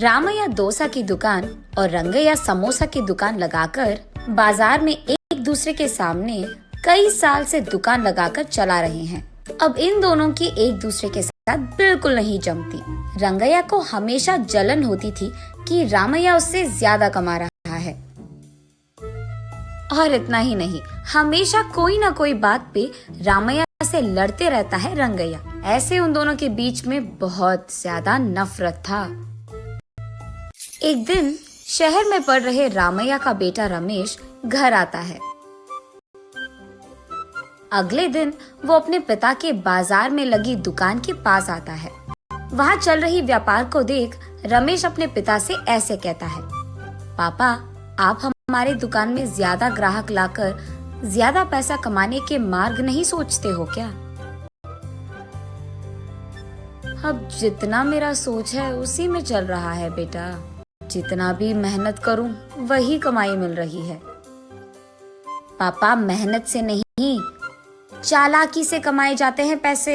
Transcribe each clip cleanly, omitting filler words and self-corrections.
रामैया डोसा की दुकान और रंगैया समोसा की दुकान लगाकर बाजार में एक दूसरे के सामने कई साल से दुकान लगाकर चला रहे हैं। अब इन दोनों की एक दूसरे के साथ बिल्कुल नहीं जमती। रंगैया को हमेशा जलन होती थी कि रामैया उससे ज्यादा कमा रहा है। और इतना ही नहीं, हमेशा कोई ना कोई बात पे रामैया से लड़ते रहता है रंगैया। ऐसे उन दोनों के बीच में बहुत ज्यादा नफरत था। एक दिन शहर में पढ़ रहे रामैया का बेटा रमेश घर आता है। अगले दिन वो अपने पिता के बाजार में लगी दुकान के पास आता है। वहाँ चल रही व्यापार को देख रमेश अपने पिता से ऐसे कहता है, पापा, आप हमारे दुकान में ज्यादा ग्राहक लाकर ज्यादा पैसा कमाने के मार्ग नहीं सोचते हो क्या? अब जितना मेरा सोच है उसी में चल रहा है बेटा। जितना भी मेहनत करूं वही कमाई मिल रही है। पापा, मेहनत से नहीं, चालाकी से कमाए जाते हैं पैसे।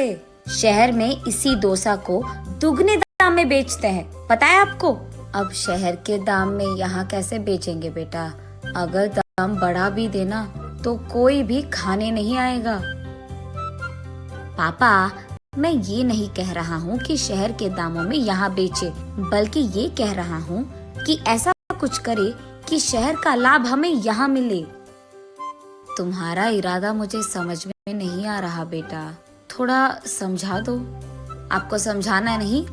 शहर में इसी डोसा को दुगने दाम में बेचते हैं, पता है आपको? अब शहर के दाम में यहाँ कैसे बेचेंगे बेटा? अगर दाम बढ़ा भी देना तो कोई भी खाने नहीं आएगा। पापा, मैं ये नहीं कह रहा हूँ कि शहर के दामों में यहाँ बेचे, बल्कि ये कह रहा हूँ कि ऐसा कुछ करे कि शहर का लाभ हमें यहाँ मिले। तुम्हारा इरादा मुझे समझ में नहीं आ रहा बेटा, थोड़ा समझा दो। आपको समझाना नहीं,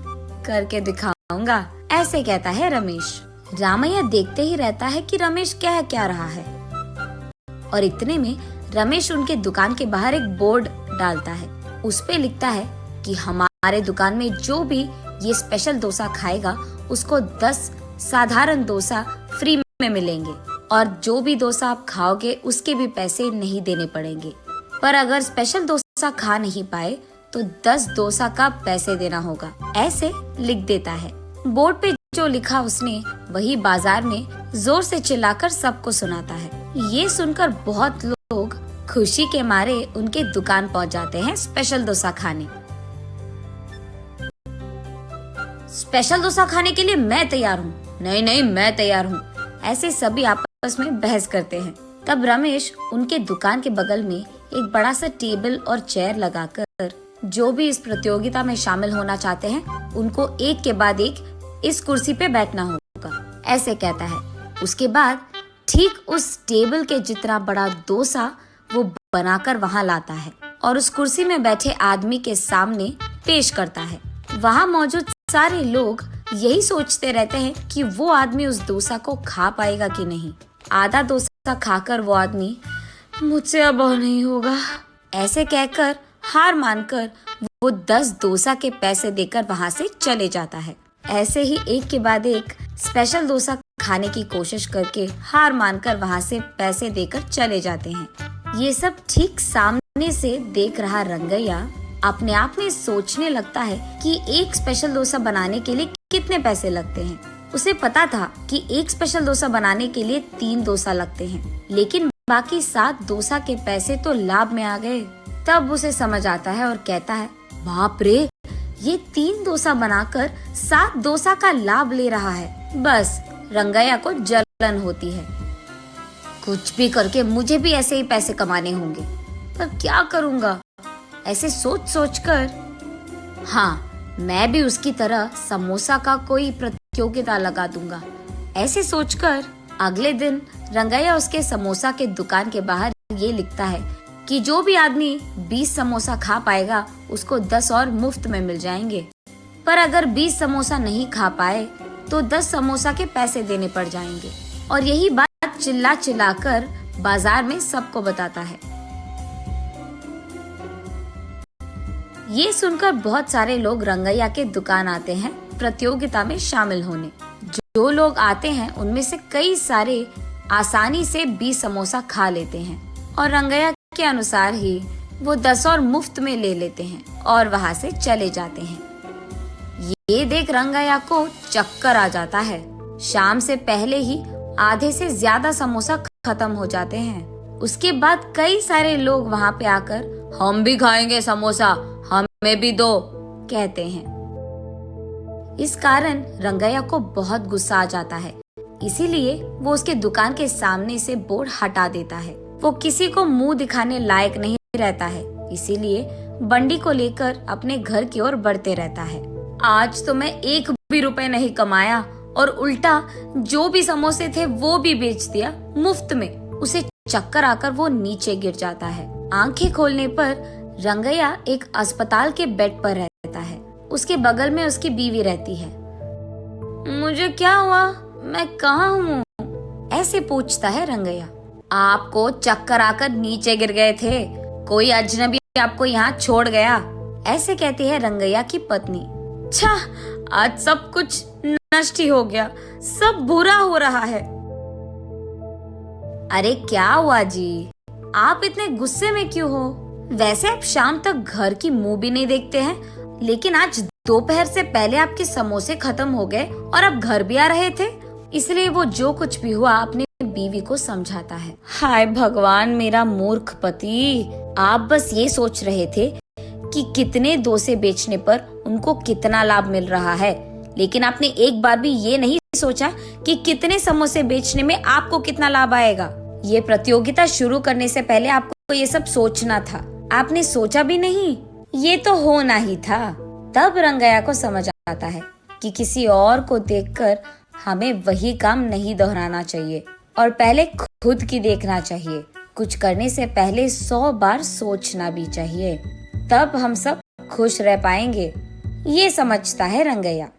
करके दिखाऊंगा, ऐसे कहता है रमेश। रामैया देखते ही रहता है कि रमेश कह क्या रहा है। और इतने में रमेश उनके दुकान के बाहर एक बोर्ड डालता है। उस पे लिखता है कि हमारे दुकान में जो भी ये स्पेशल डोसा खाएगा उसको 10 साधारण डोसा फ्री में मिलेंगे, और जो भी डोसा आप खाओगे उसके भी पैसे नहीं देने पड़ेंगे। पर अगर स्पेशल डोसा खा नहीं पाए तो 10 डोसा का पैसे देना होगा, ऐसे लिख देता है। बोर्ड पे जो लिखा उसने वही बाजार में जोर से चिल्लाकर सबको सुनाता है। ये सुनकर बहुत लोग खुशी के मारे उनके दुकान पहुंच जाते हैं स्पेशल डोसा खाने। स्पेशल डोसा खाने के लिए मैं तैयार हूँ। नहीं नहीं, मैं तैयार हूँ। ऐसे सभी आपस में बहस करते हैं। तब रमेश उनके दुकान के बगल में एक बड़ा सा टेबल और चेयर लगाकर जो भी इस प्रतियोगिता में शामिल होना चाहते हैं उनको एक के बाद एक इस कुर्सी पे बैठना होगा, ऐसे कहता है। उसके बाद ठीक उस टेबल के जितना बड़ा डोसा वो बनाकर वहाँ लाता है और उस कुर्सी में बैठे आदमी के सामने पेश करता है। वहाँ मौजूद सारे लोग यही सोचते रहते हैं कि वो आदमी उस डोसा को खा पाएगा कि नहीं। आधा डोसा खाकर वो आदमी, मुझसे अब और नहीं होगा, ऐसे कहकर हार मानकर वो 10 डोसा के पैसे देकर वहाँ से चले जाता है। ऐसे ही एक के बाद एक स्पेशल डोसा खाने की कोशिश करके हार मानकर वहाँ से पैसे देकर चले जाते हैं। ये सब ठीक सामने से देख रहा रंगैया अपने आप में सोचने लगता है कि एक स्पेशल डोसा बनाने के लिए कितने पैसे लगते हैं। उसे पता था कि एक स्पेशल डोसा बनाने के लिए 3 डोसा लगते हैं, लेकिन बाकी 7 डोसा के पैसे तो लाभ में आ गए। तब उसे समझ आता है और कहता है, बाप रे, ये 3 डोसा बनाकर 7 डोसा का लाभ ले रहा है। बस रंगैया को जलन होती है। कुछ भी करके मुझे भी ऐसे ही पैसे कमाने होंगे, पर क्या करूँगा? ऐसे सोच सोच कर, हाँ, मैं भी उसकी तरह समोसा का कोई प्रतियोगिता लगा दूंगा, ऐसे सोचकर अगले दिन रंगैया उसके समोसा के दुकान के बाहर ये लिखता है कि जो भी आदमी 20 समोसा खा पाएगा उसको 10 और मुफ्त में मिल जाएंगे। पर अगर 20 समोसा नहीं खा पाए तो 10 समोसा के पैसे देने पड़ जाएंगे। और यही बात चिल्ला चिल्लाकर बाजार में सबको बताता है। ये सुनकर बहुत सारे लोग रंगैया के दुकान आते हैं प्रतियोगिता में शामिल होने। जो लोग आते हैं उनमें से कई सारे आसानी से 20 समोसा खा लेते हैं और रंगैया के अनुसार ही वो 10 और मुफ्त में ले लेते हैं और वहाँ से चले जाते हैं। ये देख रंगैया को चक्कर आ जाता है। शाम से पहले ही आधे से ज्यादा समोसा खत्म हो जाते हैं। उसके बाद कई सारे लोग वहाँ पे आकर, हम भी खाएंगे समोसा, हमें भी दो, कहते हैं। इस कारण रंगैया को बहुत गुस्सा आ जाता है। इसीलिए वो उसके दुकान के सामने से बोर्ड हटा देता है। वो किसी को मुंह दिखाने लायक नहीं रहता है, इसीलिए बंडी को लेकर अपने घर की ओर बढ़ते रहता है। आज तो मैं 1 भी रुपए नहीं कमाया और उल्टा जो भी समोसे थे वो भी बेच दिया मुफ्त में। उसे चक्कर आकर वो नीचे गिर जाता है। आंखें खोलने पर रंगैया एक अस्पताल के बेड पर रहता है। उसके बगल में उसकी बीवी रहती है। मुझे क्या हुआ, मैं कहाँ हूँ? ऐसे पूछता है रंगैया। आपको चक्कर आकर नीचे गिर गए थे, कोई अजनबी आपको यहाँ छोड़ गया, ऐसे कहती है रंगैया की पत्नी। छा, आज सब कुछ नष्ट ही हो गया, सब बुरा हो रहा है। अरे क्या हुआ जी, आप इतने गुस्से में क्यों हो? वैसे आप शाम तक घर की मुंह भी नहीं देखते हैं, लेकिन आज दोपहर से पहले आपके समोसे खत्म हो गए और आप घर भी आ रहे थे। इसलिए वो जो कुछ भी हुआ अपनी बीवी को समझाता है। हाय भगवान, मेरा मूर्ख पति, आप बस ये सोच रहे थे कि कितने डोसे बेचने पर उनको कितना लाभ मिल रहा है, लेकिन आपने एक बार भी ये नहीं सोचा कि कितने समोसे बेचने में आपको कितना लाभ आएगा। ये प्रतियोगिता शुरू करने से पहले आपको ये सब सोचना था, आपने सोचा भी नहीं, ये तो होना ही था। तब रंगैया को समझ आता है कि किसी और को देखकर हमें वही काम नहीं दोहराना चाहिए और पहले खुद की देखना चाहिए। कुछ करने से पहले 100 बार सोचना भी चाहिए, तब हम सब खुश रह पाएंगे। ये समझता है रंगैया।